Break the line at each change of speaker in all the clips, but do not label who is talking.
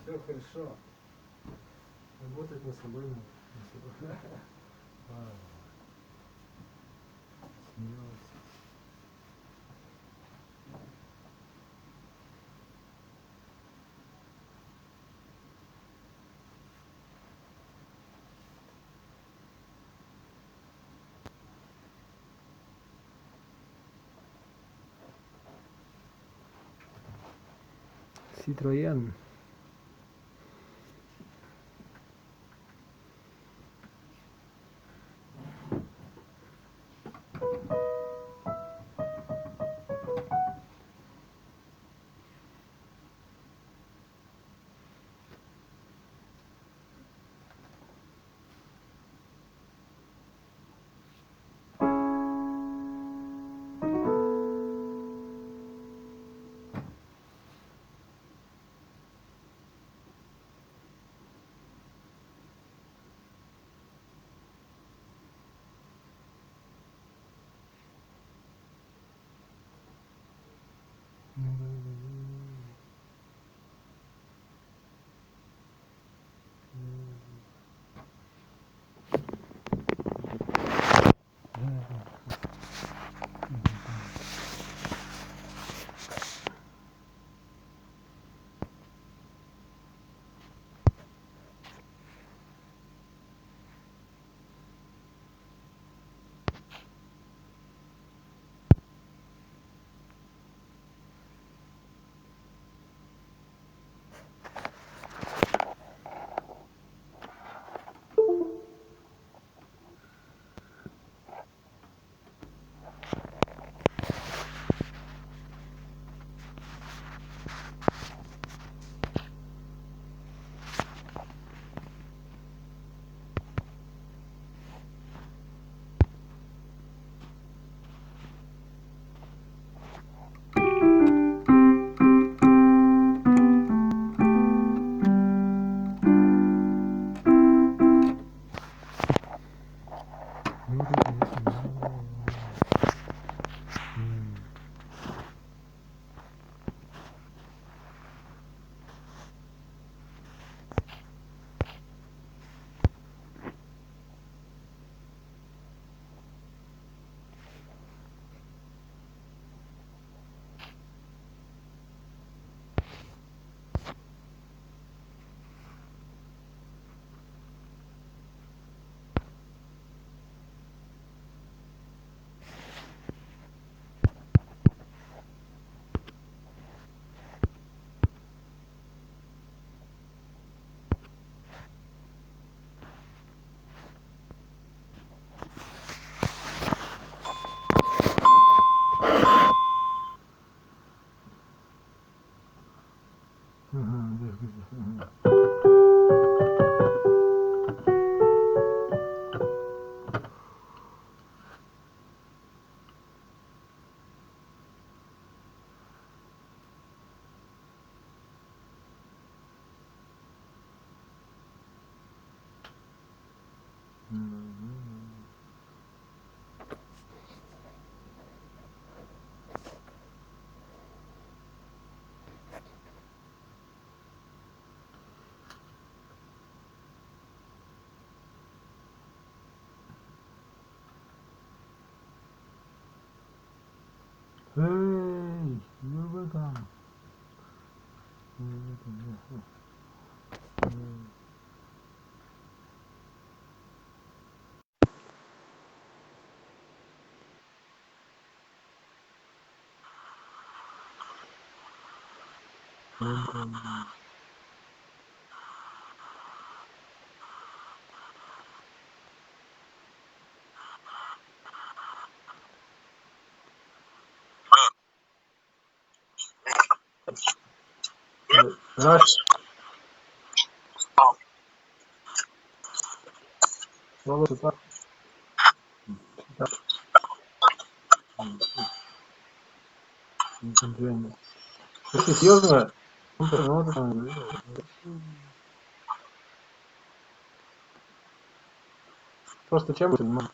Все хорошо. Работать над собой надо. Смеялся. Citroën. Эй, вы там. Здравствуйте. Володя, так? Ты серьезно? Просто чем вы занимаетесь?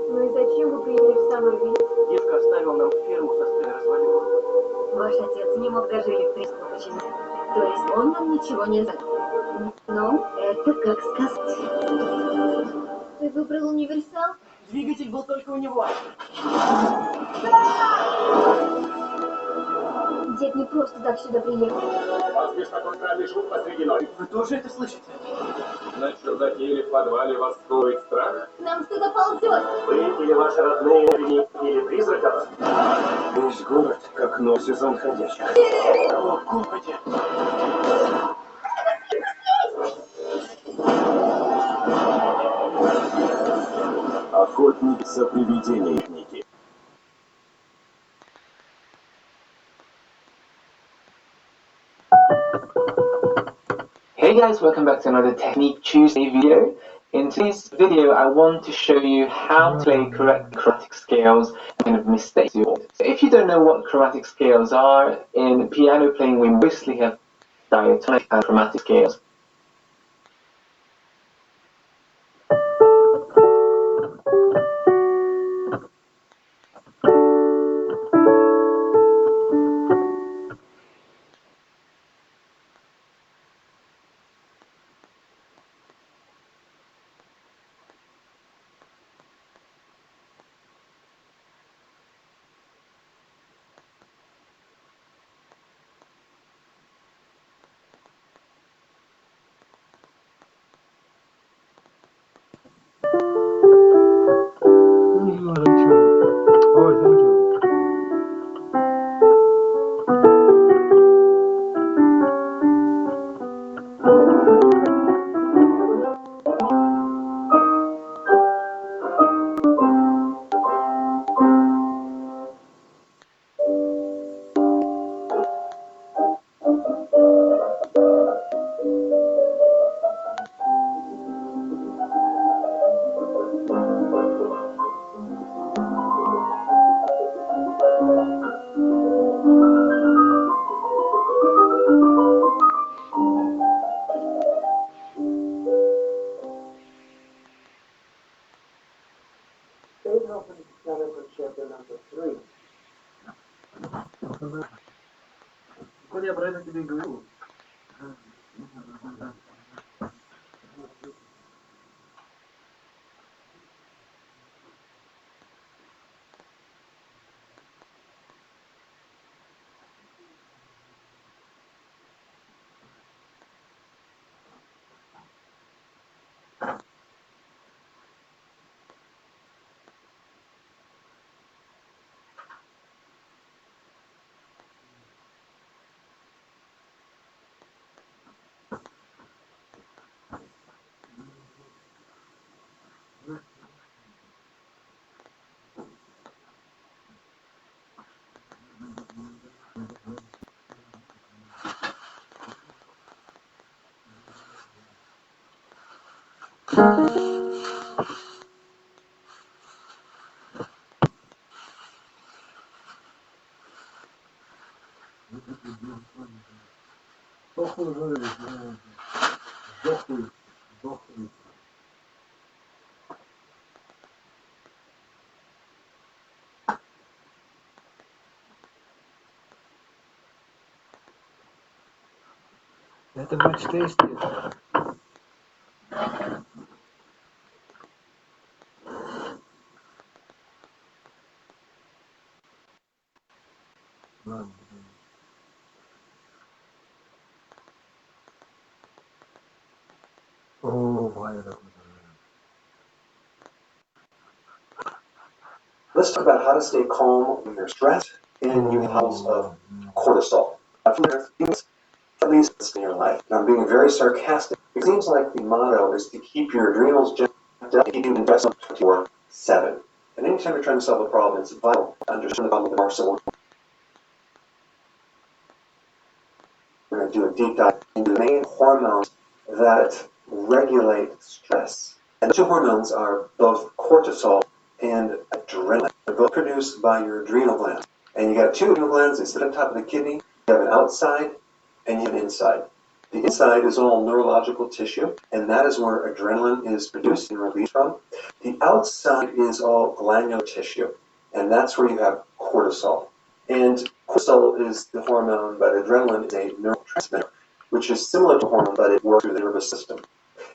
Ну и зачем вы приехали в самый Вильнюс?
Дедка оставил нам ферму со спиной развалил.
Ваш отец не мог даже электричество починить. То есть он нам ничего не знает. Ну, это как сказать. Ты выбрал универсал?
Двигатель был только у него.
Дед не просто так сюда приехал.
Вас беспокойный шум посреди ночи.
Вы тоже это слышите?
На чердаке или в подвале вас сковывает страх?
Нам что-то ползет.
Вы или ваши родные или призраков?
Весь город как сезон ходячих. О, Господи!
Охотник за привидениями.
Hey guys, welcome back to another Technique Tuesday video. In today's video, I want to show you how to play correct chromatic scales and mistakes. So if you don't know what chromatic scales are, in piano playing we mostly have diatonic and chromatic scales.
Вот я про это тебе и говорю. Дохуй, говорит, дохуй, дохуй. Это матч-тесте. Ладно. О, Вайра.
Let's talk about how to stay calm when you're stressed and you have levels of cortisol. At least in your life. And I'm being very sarcastic. It seems like the motto is to keep your adrenals jacked up, keep you invested 24/7. And anytime you're trying to solve a problem, it's vital to understand the problem more. So we're going to do a deep dive into the main hormones that regulate stress. And the two hormones are both cortisol and adrenaline. They're both produced by your adrenal glands. And you got two adrenal glands, they sit on top of the kidney. You have an outside and you have an inside. The inside is all neurological tissue, and that is where adrenaline is produced and released from. The outside is all glandular tissue, and that's where you have cortisol. And cortisol is the hormone, but adrenaline is a neurotransmitter, which is similar to hormone, but it works through the nervous system.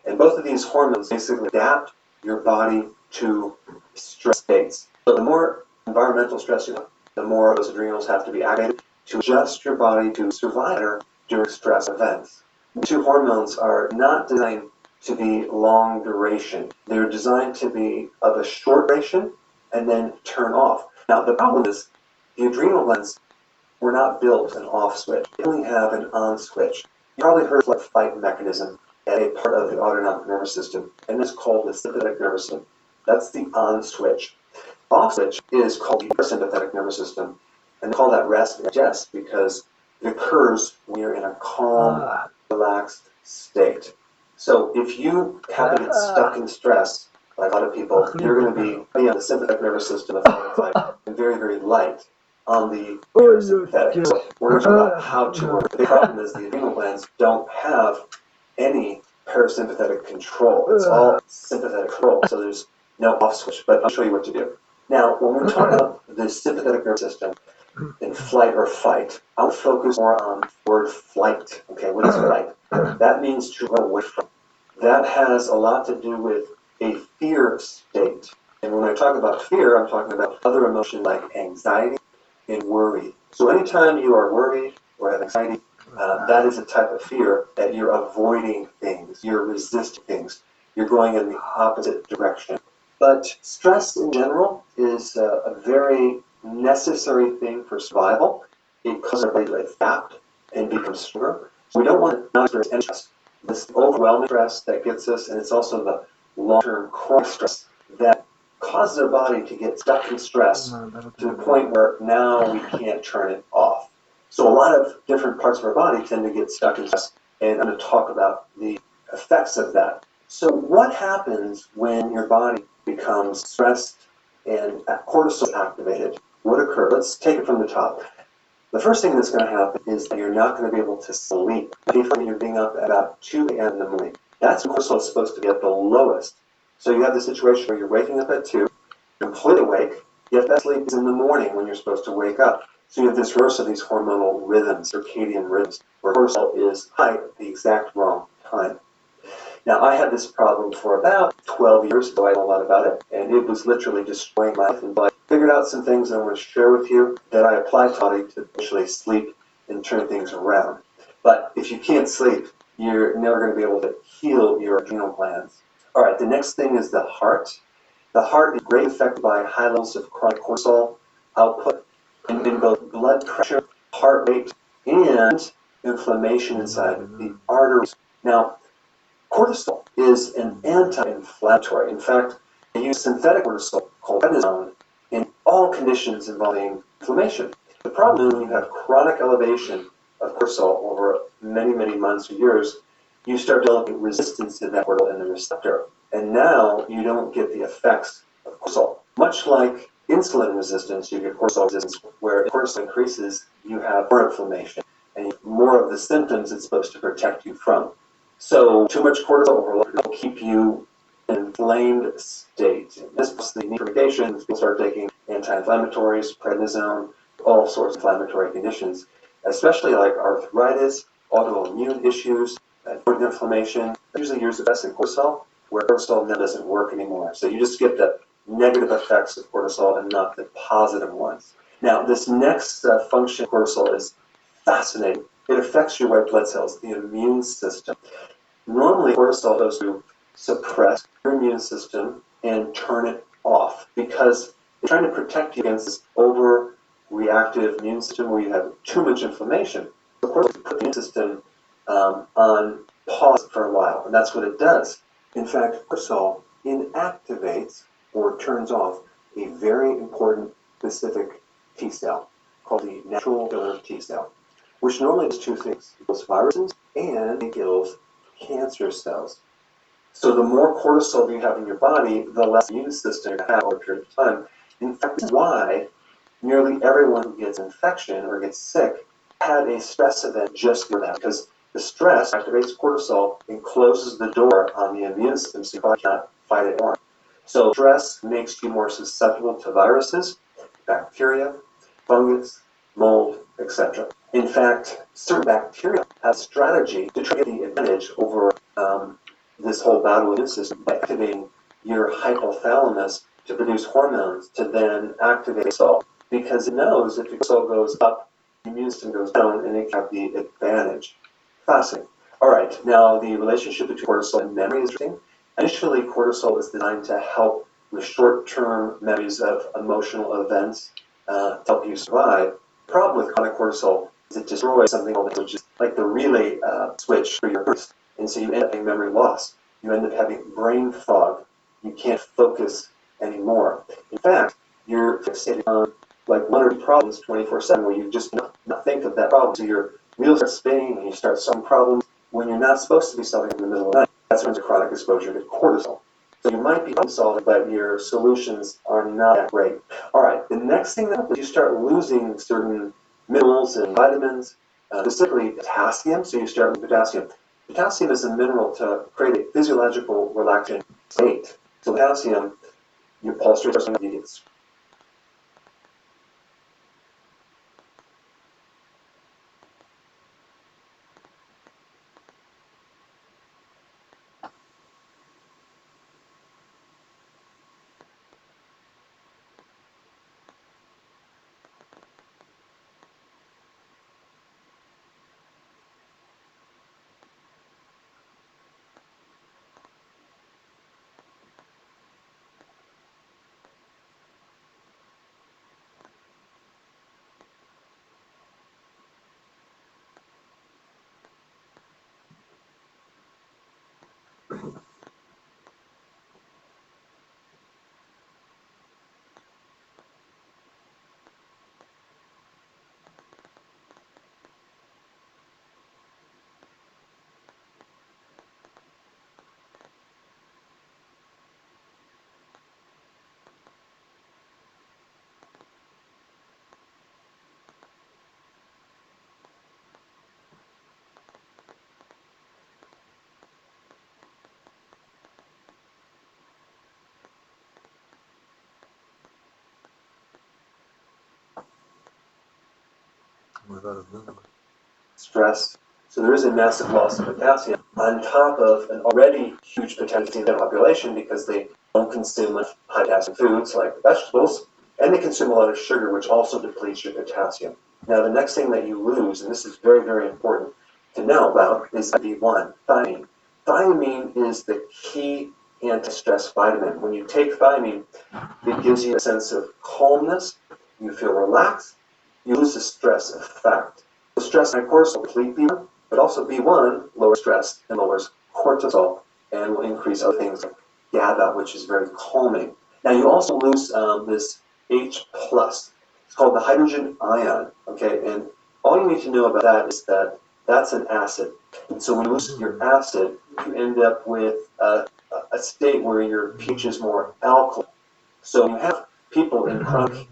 And both of these hormones basically adapt your body to stress states. So the more environmental stress you have, the more those adrenals have to be activated to adjust your body to survive better during stress events. The two hormones are not designed to be long duration. They're designed to be of a short duration and then turn off. Now the problem is the adrenal glands were not built an off switch. They only have an on switch. You probably heard of the fight mechanism at a part of the autonomic nervous system, and it's called the sympathetic nervous system. That's the on switch. Off switch is called the parasympathetic nervous system, and they call that rest and digest because it occurs when you're in a calm, relaxed state. So if you happen to get stuck in stress, like a lot of people, you're going to be on the sympathetic nervous system and very, very light on the parasympathetic. So we're going to talk about how to work. The problem is the adrenal glands don't have any parasympathetic control. It's all sympathetic control. So there's no off switch, but I'll show you what to do. Now, when we're talking about the sympathetic nervous system in flight or fight, I'll focus more on the word flight. Okay, what is flight? That means to run away from. That has a lot to do with a fear state. And when I talk about fear, I'm talking about other emotions like anxiety and worry. So anytime you are worried or have anxiety, that is a type of fear that you're avoiding things, you're resisting things, you're going in the opposite direction. But stress in general is a very necessary thing for survival. It causes our body to adapt and become stronger. So we don't want to not experience any stress. This overwhelming stress that gets us, and it's also the long-term chronic stress that causes our body to get stuck in stress to the point where now we can't turn it off. So a lot of different parts of our body tend to get stuck in stress, and I'm going to talk about the effects of that. So what happens when your body becomes stressed and cortisol is activated? What occurs? Let's take it from the top. The first thing that's going to happen is that you're not going to be able to sleep. You're being up at about 2 a.m. in the morning. That's when cortisol is supposed to be at the lowest. So you have the situation where you're waking up at 2, completely awake, Yet best sleep is in the morning when you're supposed to wake up. So you have this reverse of these hormonal rhythms, circadian rhythms, where cortisol is high at the exact wrong time. Now, I had this problem for about 12 years, so I know a lot about it, and it was literally destroying my life. And I figured out some things I want to share with you that I applied to body to actually sleep and turn things around. But if you can't sleep, you're never going to be able to heal your adrenal glands. All right, the next thing is the heart. The heart is greatly affected by high levels of chronic cortisol output in both blood pressure, heart rate, and inflammation inside the arteries. Now, cortisol is an anti-inflammatory. In fact, they use synthetic cortisol called prednisone in all conditions involving inflammation. The problem is when you have chronic elevation of cortisol over many, many months or years, you start developing resistance to that cortisol in the receptor. And now you don't get the effects of cortisol. Much like insulin resistance, you get cortisol resistance, where if cortisol increases, you have more inflammation and more of the symptoms it's supposed to protect you from. So too much cortisol overload will keep you in an inflamed state. This is the need for medication. People start taking anti-inflammatories, prednisone, all sorts of inflammatory conditions, especially like arthritis, autoimmune issues, joint inflammation. Usually use the best in cortisol, where cortisol now doesn't work anymore. So you just get the negative effects of cortisol and not the positive ones. Now, this next function of cortisol is fascinating. It affects your white blood cells, the immune system. Normally, cortisol goes to suppress your immune system and turn it off because it's trying to protect you against this overreactive immune system where you have too much inflammation. So cortisol puts the immune system on pause for a while, and that's what it does. In fact, cortisol inactivates or turns off a very important specific T cell called the natural killer T cell, which normally does two things. It kills viruses and it kills cancer cells. So the more cortisol you have in your body, the less immune system you have over a period of time. In fact, this is why nearly everyone who gets infection or gets sick had a stress event just for that, because the stress activates cortisol and closes the door on the immune system so your body cannot fight it more. So stress makes you more susceptible to viruses, bacteria, fungus, mold, etc. In fact, certain bacteria have a strategy to try to get the advantage over this whole battle immune system by activating your hypothalamus to produce hormones to then activate cortisol, because it knows if your cortisol goes up, the immune system goes down, and it can have the advantage. Fascinating. All right, now the relationship between cortisol and memory is interesting. Initially, cortisol is designed to help with short-term memories of emotional events to help you survive. The problem with chronic cortisol is it destroys something called, which is like the relay switch for your nerves. And so you end up having memory loss. You end up having brain fog. You can't focus anymore. In fact, you're fixated on like one or two problems 24/7 where you just not think of that problem. So your wheels start spinning and you start solving problems when you're not supposed to be solving in the middle of the night. That's when there's chronic exposure to cortisol. So you might be solving, but your solutions are not that great. All right, the next thing that happens, you start losing certain minerals and vitamins, specifically potassium. So you start with potassium. Potassium is a mineral to create a physiological relaxation state. So potassium, your pulse rate starts to get stress. So there is a massive loss of potassium on top of an already huge potassium population because they don't consume much high potassium foods like vegetables, and they consume a lot of sugar, which also depletes your potassium. Now, the next thing that you lose, and this is very, very important to know about, is B1, thiamine. Thiamine is the key anti-stress vitamin. When you take thiamine, it gives you a sense of calmness, you feel relaxed, you lose the stress effect. The stress and cortisol deplete B1, but also B1 lowers stress and lowers cortisol and will increase other things like GABA, which is very calming. Now you also lose this H+. It's called the hydrogen ion, okay? And all you need to know about that is that that's an acid. And so when you lose your acid, you end up with a state where your pH is more alkaline. So you have people in chronic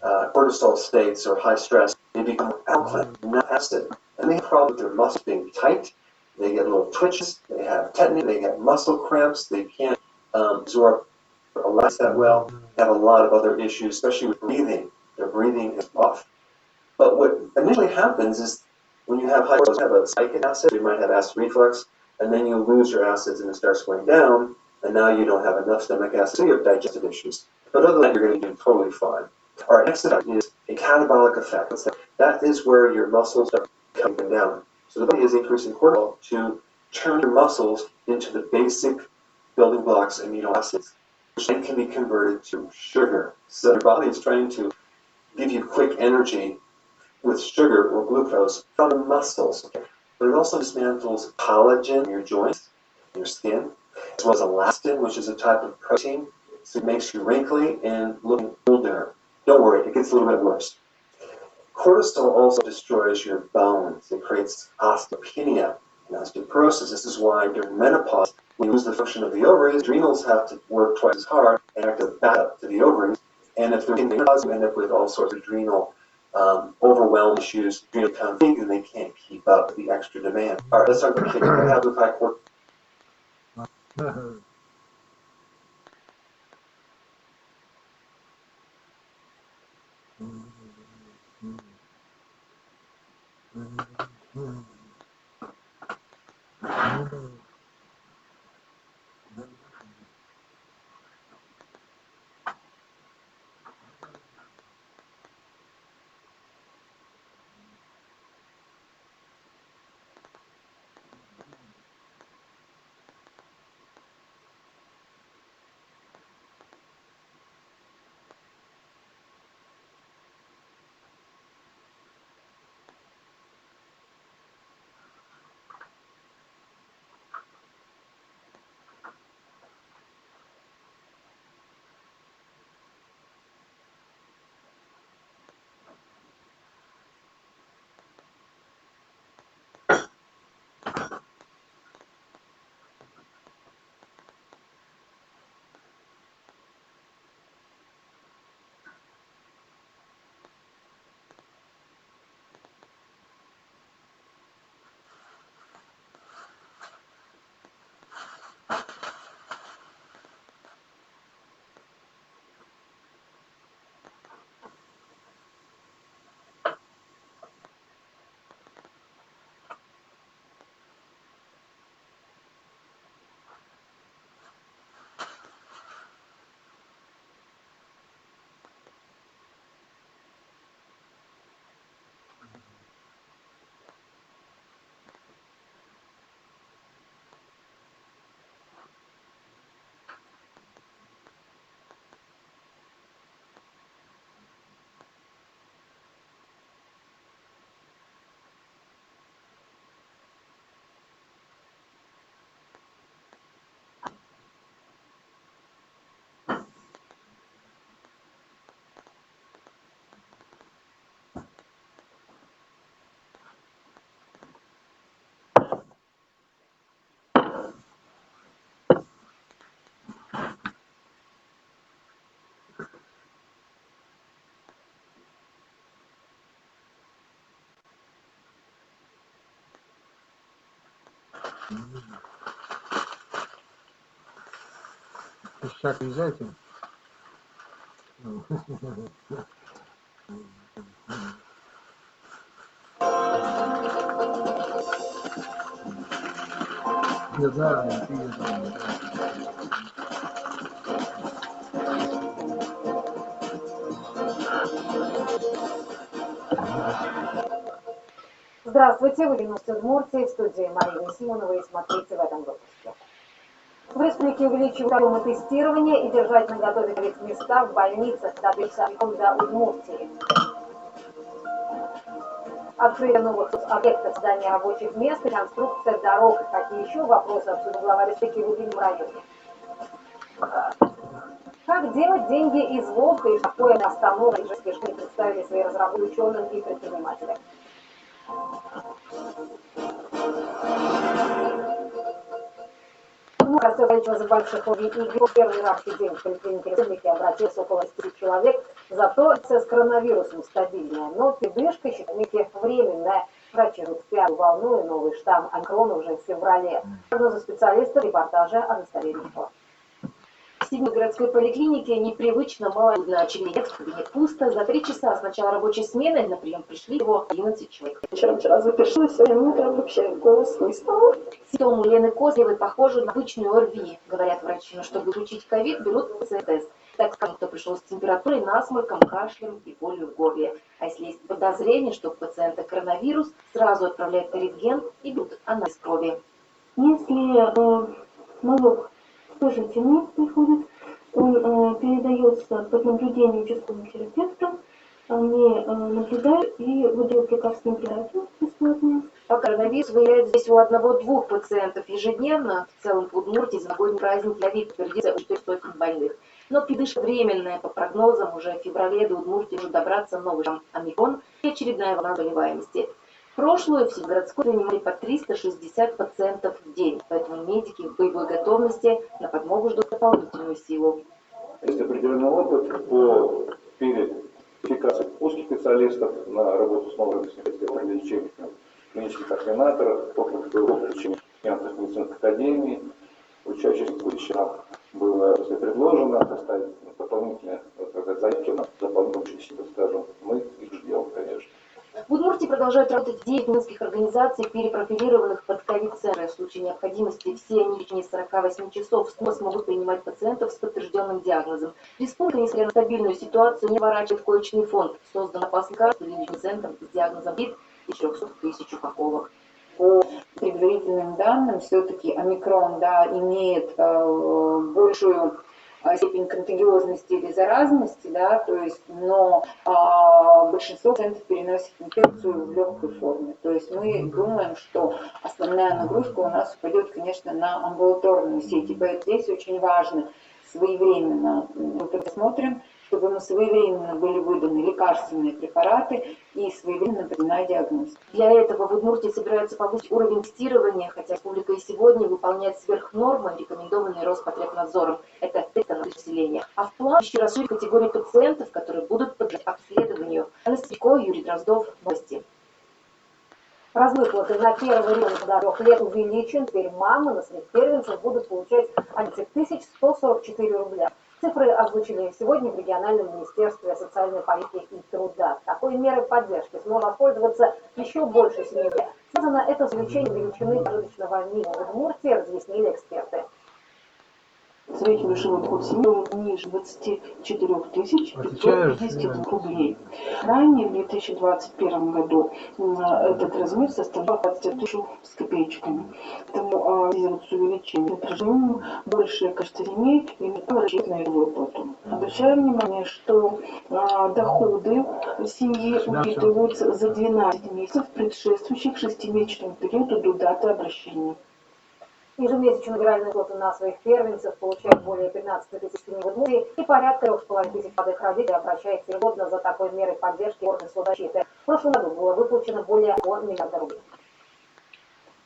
cortisol states or high stress, they become alkaline, not acid. And they have problems with their muscles being tight, they get little twitches, they have tetany, they get muscle cramps, they can't absorb or relax that well, they have a lot of other issues, especially with breathing. Their breathing is off. But what initially happens is when you have high cortisol, you have a spike in acid, you might have acid reflux, and then you lose your acids and it starts going down, and now you don't have enough stomach acid, so you have digestive issues. But other than that, you're going to do totally fine. All right, next step is a catabolic effect. That is where your muscles are coming down. So the body is increasing cortisol to turn your muscles into the basic building blocks amino acids, which then can be converted to sugar. So your body is trying to give you quick energy with sugar or glucose from the muscles. Okay? But it also dismantles collagen in your joints, in your skin, as well as elastin, which is a type of protein. So it makes you wrinkly and looking older. Don't worry, it gets a little bit worse. Cortisol also destroys your bones. It creates osteopenia and osteoporosis. This is why during menopause, when you lose the function of the ovaries, adrenals have to work twice as hard and act as backup to the ovaries. And if they're in menopause, you end up with all sorts of adrenal overwhelm issues, adrenal conflict, and they can't keep up with the extra demand. All right, let's talk about kids. What happens with high cortisol?
Пищак езжайте. Не знаю, не видно.
Здравствуйте, вы в Удмуртии, в студии Марины Симоновой, и смотрите в этом выпуске. В республике увеличивают объемы тестирования и держать наготове места в больницах добился до Удмуртии. Открытие новых объектов, создание рабочих мест и конструкция дорог. Какие еще вопросы обсудил глава республики в Удмуртском районе? Как делать деньги из воздуха и какое остановка ижевские школы представили свои разработки ученым и предпринимателям. Растет количество заболевших ВИЧ. Первый раз в день в поликлинике республики обратилось около 10 человек. Зато с коронавирусом стабильная, но передышка считайте временная. Врачи ждут пятую волну и новый штамм омикрона уже в феврале. Прогнозы специалистов, репортажа Анастасии Рихова.
В седьмой городской поликлинике непривычно малолюдно, очевидно, в кабинет пусто. За 3 часа с начала рабочей смены на прием пришли всего 11 человек.
Вчера запершилась, сегодня утром вообще голос не стал.
Симптомы у Лены Козлевой похожи на обычную ОРВИ, говорят врачи, но чтобы изучить ковид, берут ПЦР-тест. Так скажем, кто пришел с температурой, насморком, кашлем и болью в горле. А если есть подозрение, что у пациента коронавирус, сразу отправляют на рентген и берут анализ крови.
Если малек положительный приходит, он передается под наблюдение участковым терапевтом, они наблюдают и выдают лекарственные препараты бесплатные.
Пока коронавирус выявляется здесь у 1-2 пациентов ежедневно, в целом по Удмуртии за новогодний праздник для ВИЧ подтвердится у 400 больных. Но передышка временная, по прогнозам, уже в феврале до Удмуртии может добраться новый штамм омикрон и очередная волна заболеваемости. Прошлую в Сибирской принимали по 360 пациентов в день, поэтому медики в боевой готовности на подмогу ждут дополнительную силу.
Есть определенный опыт по переквалификации узких специалистов на работу с новыми лечением клинических ординаторов, опыт получения медицинской академии. Учащихся будущего было предложено поставить дополнительные заявки на дополнительные, скажем, мы их ждем, конечно.
В Удмуртии продолжают работать 9 минских организаций, перепрофилированных под ковид-центры. В случае необходимости все они в течение 48 часов снова смогут принимать пациентов с подтвержденным диагнозом. Республика, несмотря на стабильную ситуацию, не ворачивает коечный фонд. Создан опасный карт личный центр с диагнозом ВИД и 400 тысяч упаковок.
По предварительным данным, все-таки омикрон имеет большую степень контагиозности или заразности, то есть, но большинство пациентов переносит инфекцию в легкой форме. То есть мы думаем, что основная нагрузка у нас упадет, конечно, на амбулаторную сеть. И поэтому здесь очень важно своевременно мы посмотрим, чтобы мы своевременно были выданы лекарственные препараты и своевременно проведена диагностика.
Для этого в Удмуртии собираются повысить уровень тестирования, хотя республика и сегодня выполняет сверхнормы, рекомендованные Роспотребнадзором. Это население. А в плане еще расширить категории пациентов, которые будут подлежать обследованию. Анастасия Юрий Дроздов, новости.
Развыплаты на первый ребенка до 3 лет увеличен. Теперь мамы на своих первенцев будут получать 11 144 рубля. Цифры озвучили сегодня в региональном министерстве социальной политики и труда. Такой мерой поддержки сможет воспользоваться еще больше семей. Связано это с увеличением величины прожиточного минимума в Удмуртии, разъяснили эксперты.
Средний душевой доход семьи ниже 24 550 рублей. Ранее, в 2021 году, этот размер составлял 20 тысяч с копеечками. Поэтому с увеличением проживания большее количество семей имеет рассчитанную выплату. Обращаем внимание, что доходы семьи учитываются за 12 месяцев, предшествующих 6-месячному периоду до даты обращения.
Ежемесячную набиральную плату на своих первенцев получают более 15 тысяч семей в Удмуртии и порядка 3,5 тысяч молодых родителей обращается ежегодно за такой мерой поддержки органов соцзащиты. В прошлом году было выплачено более 1 миллиарда рублей.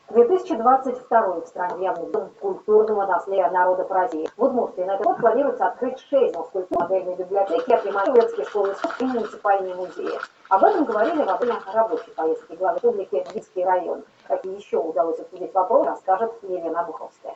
2022 в стране явный дом культурного наследия народов России. В Удмуртии на этот год планируется открыть 6 новых культур, модельные библиотеки, отремонтировать детские школы и муниципальные музеи. Об этом говорили во время рабочей поездки главы республики в Минский район. Какие еще удалось обсудить вопросы, расскажет Елена Буховская.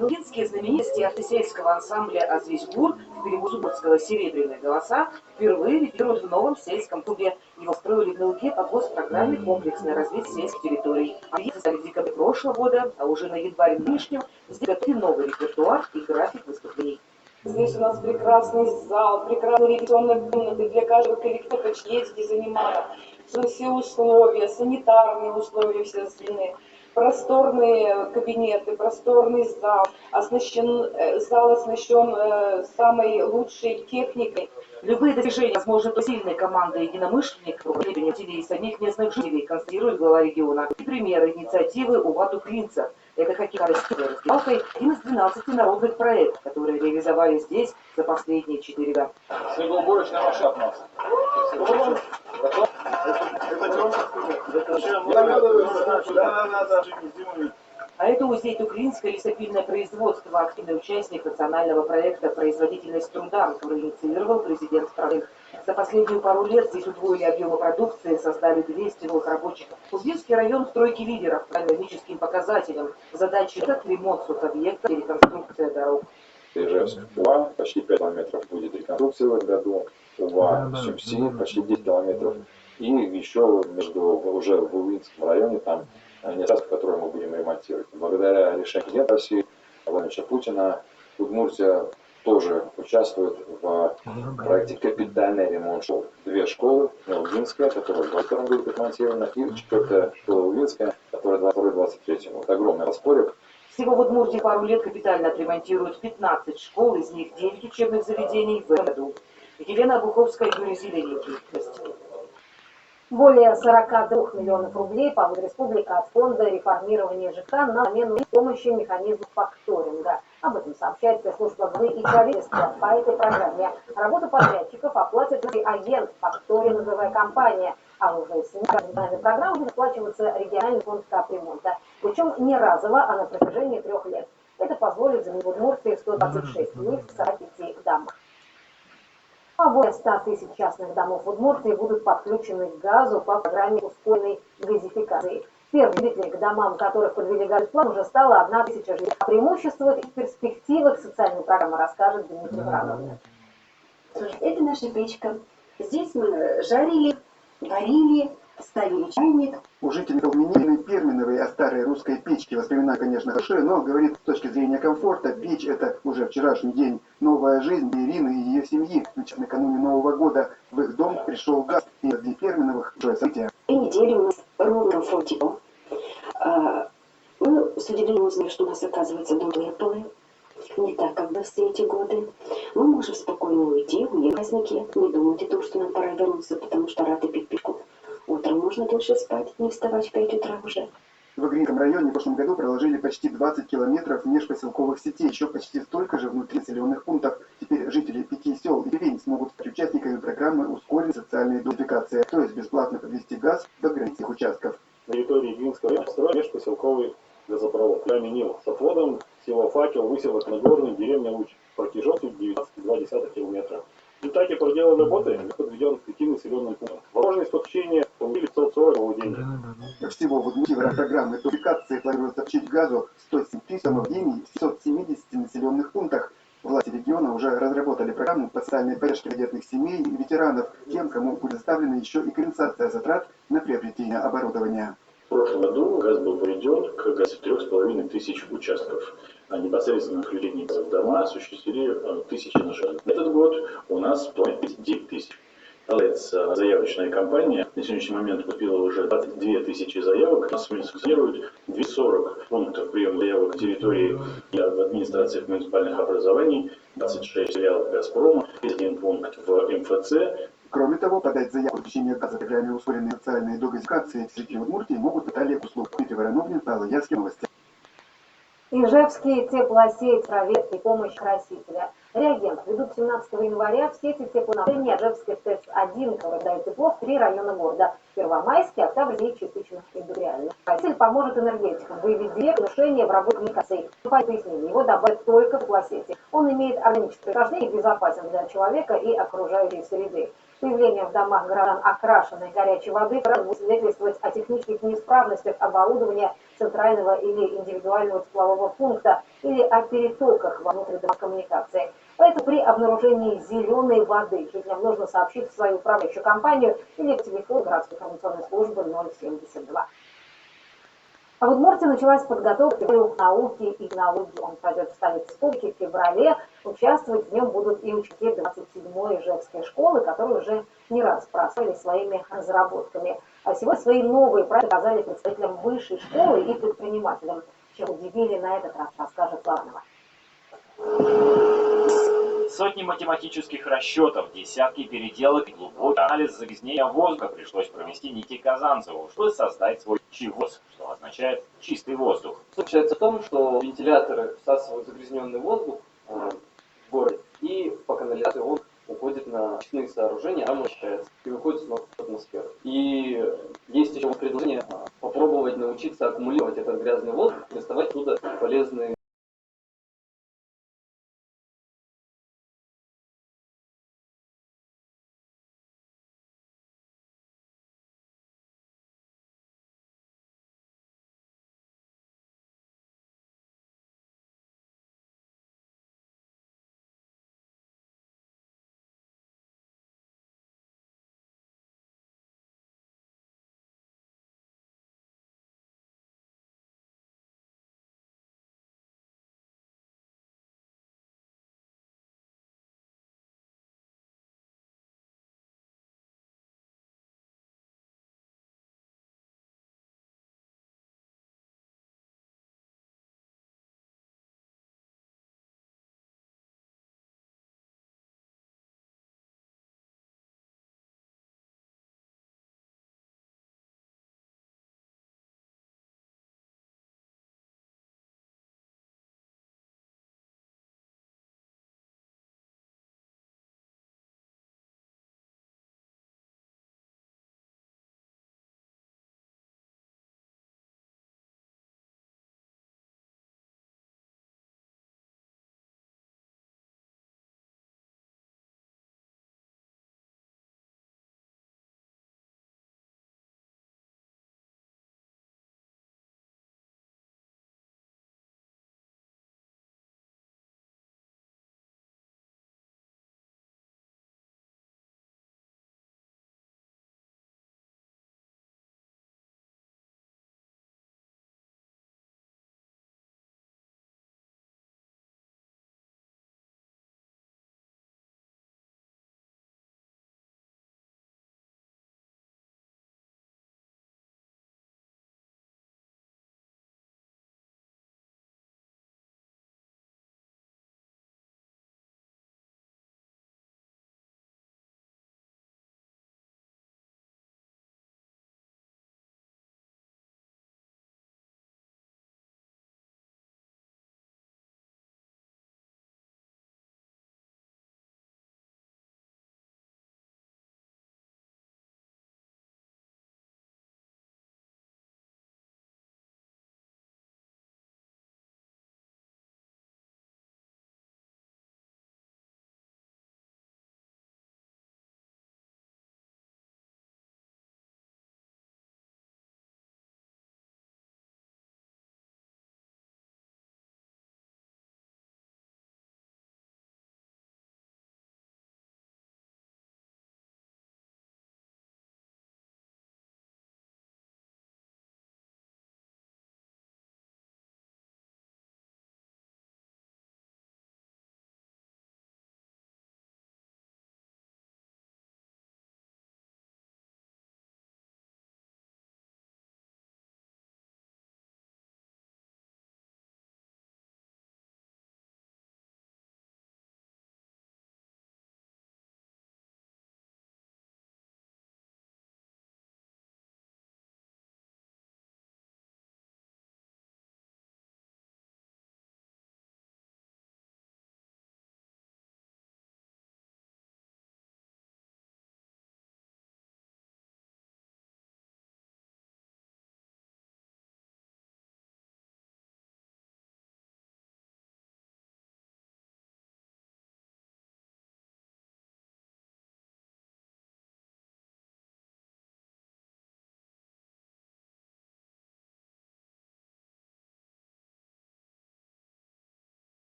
Лугинские знаменитости артисейского ансамбля «Азвесь-Гур» в переводе Сургутского «Серебряные голоса» впервые репетируют в новом сельском клубе. Его строили в Науге по госпрограмме «Комплексное развитие сельских территорий». Объекты стали в декабре прошлого года, а уже на январь нынешнего здесь готовили новый репертуар и график выступлений.
Здесь у нас прекрасный зал, прекрасные репетиционные комнаты для каждого коллектива, почти есть где заниматься. Все условия, санитарные условия все сильные. Просторные кабинеты, просторный зал, зал оснащен самой лучшей техникой.
Любые достижения возможны только сильной командой единомышленников, и самих местных жителей, констатирует глава региона. И примеры инициативы Увату Клинца. Это какие раздевалкой один из 12 народных проектов, которые реализовали здесь за последние 4 года.
Снегоуборочная машина от нас.
А это Узей-Туклинское лесопильное производство, активный участник национального проекта «Производительность труда», который инициировал президент страны. За последнюю пару лет здесь удвоили объемы продукции, создали 200 новых рабочих. Узбекский район стройки лидеров по экономическим показателям. Задачи — это ремонт соцобъектов и реконструкция дорог.
Ижевск, Ува, почти 5 километров будет реконструкция в этом году. Ува, Сюмси, почти 10 километров. И еще уже в Улинском районе там несколько, которые мы будем ремонтировать. Благодаря решению президента России Владимира Путина Удмуртия тоже участвует в проекте «Капитальный ремонт школ». 2 школы, Улинская, которая в 2022 году ремонтирована, и 4-я школа Улинская, которая в 2022-2023. Вот огромный распорядок.
Всего в Удмуртии пару лет капитально отремонтируют 15 школ, из них 9 учебных заведений в этом году. Елена Обуховская, Юрий Зелененький.
Более 42 миллионов рублей получит республика от фонда реформирования ЖК на замену с помощью механизма факторинга. Об этом сообщает пресс-служба главы и правительства. По этой программе работу подрядчиков оплатит агент факторинговая компания, а уже с национальной программы будет оплачиваться региональный фонд капремонта. Причем не разово, а на протяжении 3 лет. Это позволит заменить в Удмуртии 126 лифт в 45 домах. А более 100 тысяч частных домов в Удмуртии будут подключены к газу по программе ускоренной газификации. Первым жителям, к домам, которых подвели газплан, уже стало 1000 жителей. О преимуществах и перспективах социальной программы расскажет Дмитрий Вранов.
Это наша печка. Здесь мы жарили, варили, ставили чайник.
У жителей Калмини Перминовой о старой русской печке воспоминания, конечно, хорошие, но, говорит, с точки зрения комфорта, печь — это уже вчерашний день. Новая жизнь Ирины и ее семьи. Накануне Нового года в их дом пришел газ, и для Перминовых уже событие.
И неделю у нас ровно комфорте. Мы с удивлением узнали, что у нас, оказывается, дом теплый. Не так, как в все эти годы. Мы можем спокойно уйти, уехать праздники, не думать о том, что нам пора вернуться, потому что рады пить пешку. Утром можно дольше спать, не вставать в 5 утра уже.
В Игринском районе в прошлом году проложили почти 20 километров межпоселковых сетей, еще почти столько же внутри населенных пунктов. Теперь жители 5 сел и деревень смогут стать участниками программы ускоренной социальной идентификации, то есть бесплатно подвести газ до границ участков.
На территории Игринского района построен межпоселковый газопровод. Каменил с отводом, село Факел, выселок Нагорный, деревня Луч. Протяженностью 19,2 километра. В результате проделанной работы подведен к 5 населенным пунктам. Возможность подключения получили 540 владений.
Всего в Удмуртии в рамках программы идентификации планируется включить газу 107 тысяч владений в 770 населенных пунктах. Власти региона уже разработали программу по социальной поддержке многодетных семей и ветеранов, тем, кому будет оставлена еще и компенсация затрат на приобретение оборудования.
В прошлом году газ был приведен к 3,5 участков. А непосредственно включение в дома осуществили 1000 населенных. Этот год у нас планируется 9 тысяч. Заявочная кампания на сегодняшний момент купила уже 22 тысячи заявок. Нас функционирует 240 пунктов приема заявок на территории в администрациях муниципальных образований, 26 филиалов «Газпрома», 1 пункт в МФЦ.
Кроме того, подать заявку на включение газа в программе ускоренной социальной догазификации жители Удмуртии могут в Италии услуг. Дмитрий Вороновин, Павел Яски, новости.
Ижевские теплосеть проверки и помощь красителя. Реагент ведут 17 января в сети теплоснабжения Ижевской ТЭЦ-1, который дает тепло в 3 района города. Первомайский, Октябрьский и частично индустриальный. Краситель поможет энергетикам выявить дефект, нарушения в работе коммуникаций. По пояснению, его добавят только в теплосети. Он имеет органическое происхождение и безопасен для человека и окружающей среды. Появление в домах граждан окрашенной горячей воды будет свидетельствовать о технических неисправностях оборудования центрального или индивидуального теплового пункта или о перетоках во внутридомовой коммуникации. Поэтому при обнаружении зеленой воды жителям нужно сообщить в свою управляющую компанию или по телефону городской информационной службы 072. А в Удмуртии началась подготовка к науке и технологии. Он пройдет в столице республики в феврале. Участвовать в нем будут и ученики 27-й Ижевской школы, которые уже не раз прославили своими разработками. А сегодня свои новые проекты показали представителям высшей школы и предпринимателям. Чем удивили на этот раз, расскажет Лаванова.
Сотни математических расчетов, десятки переделок и глубокий анализ загрязнения воздуха пришлось провести Нике Казанцеву, чтобы создать свой ЧИВОЗ, что означает чистый воздух.
Заключается в том, что вентиляторы всасывают загрязненный воздух в городе, и по канализации он уходит на очистные сооружения, там очищается и выходит снова в атмосферу. И есть еще предложение попробовать научиться аккумулировать этот грязный воздух и доставать оттуда полезные